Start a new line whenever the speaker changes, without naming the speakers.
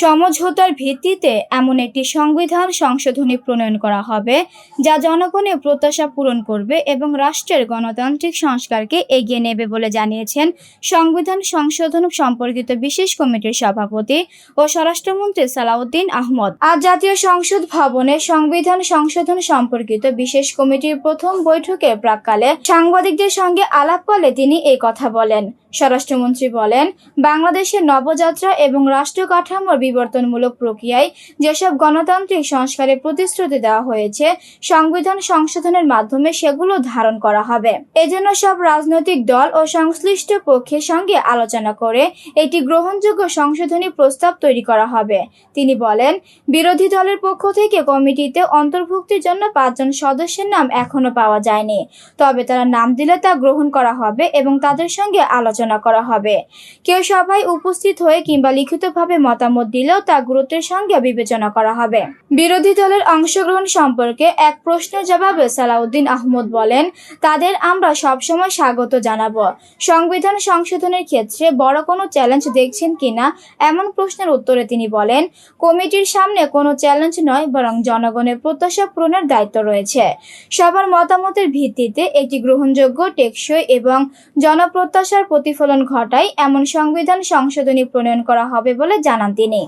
সমঝোতার ভিত্তিতে এমন একটি সংবিধান সংশোধনী প্রণয়ন করা হবে যা জনগণের প্রত্যাশা পূরণ করবে এবং রাষ্ট্রের গণতান্ত্রিক সংস্কারকে এগিয়ে নেবে বলে জানিয়েছেন সংবিধান সংশোধন সম্পর্কিত বিশেষ কমিটির সভাপতি ও স্বরাষ্ট্রমন্ত্রী সালাউদ্দিন আহমদ। আজ জাতীয় সংসদ ভবনে সংবিধান সংশোধন সম্পর্কিত বিশেষ কমিটির প্রথম বৈঠকের প্রাক্কালে সাংবাদিকদের সঙ্গে আলাপকালে তিনি এই কথা বলেন। স্বরাষ্ট্রমন্ত্রী বলেন, বাংলাদেশের নবযাত্রা এবং রাষ্ট্র কাঠামোর বিবর্তনমূলক প্রক্রিয়ায় যেসব গণতান্ত্রিক সংস্কারের প্রতিশ্রুতি দেওয়া হয়েছে, সংবিধান সংশোধনের মাধ্যমে সেগুলো ধারণ করা হবে। এজন্য সব রাজনৈতিক দল ও সংশ্লিষ্ট পক্ষের সঙ্গে আলোচনা করে একটি গ্রহণযোগ্য সংশোধনী প্রস্তাব তৈরি করা হবে। তিনি বলেন, বিরোধী দলের পক্ষ থেকে কমিটিতে অন্তর্ভুক্তির জন্য 5 জন সদস্যের নাম এখনো পাওয়া যায়নি, তবে তারা নাম দিলে তা গ্রহণ করা হবে এবং তাদের সঙ্গে আলোচনা করা হবে। কেউ সভায় উপস্থিত হয়ে কিংবা লিখিতভাবে মতামত দিলেও তা গুরুত্বের সঙ্গে বিবেচনা করা হবে। বিরোধী দলের অংশগ্রহণ সম্পর্কে এক প্রশ্নের জবাবে সালাউদ্দিন আহমদ বলেন, তাদের আমরা সবসময় স্বাগত জানাবো। সংবিধান সংশোধনের ক্ষেত্রে বড় কোনো চ্যালেঞ্জ দেখছেন কিনা এমন প্রশ্নের উত্তরে তিনি বলেন, কমিটির সামনে কোনো চ্যালেঞ্জ নয়, বরং জনগণের প্রত্যাশা পূরণের দায়িত্ব রয়েছে। সবার মতামতের ভিত্তিতে একটি গ্রহণযোগ্য, টেকসই এবং জনপ্রত্যাশার প্রতিফলন ঘটায় এমন সংবিধান সংশোধনী প্রণয়ন করা হবে বলে জানান তিনি।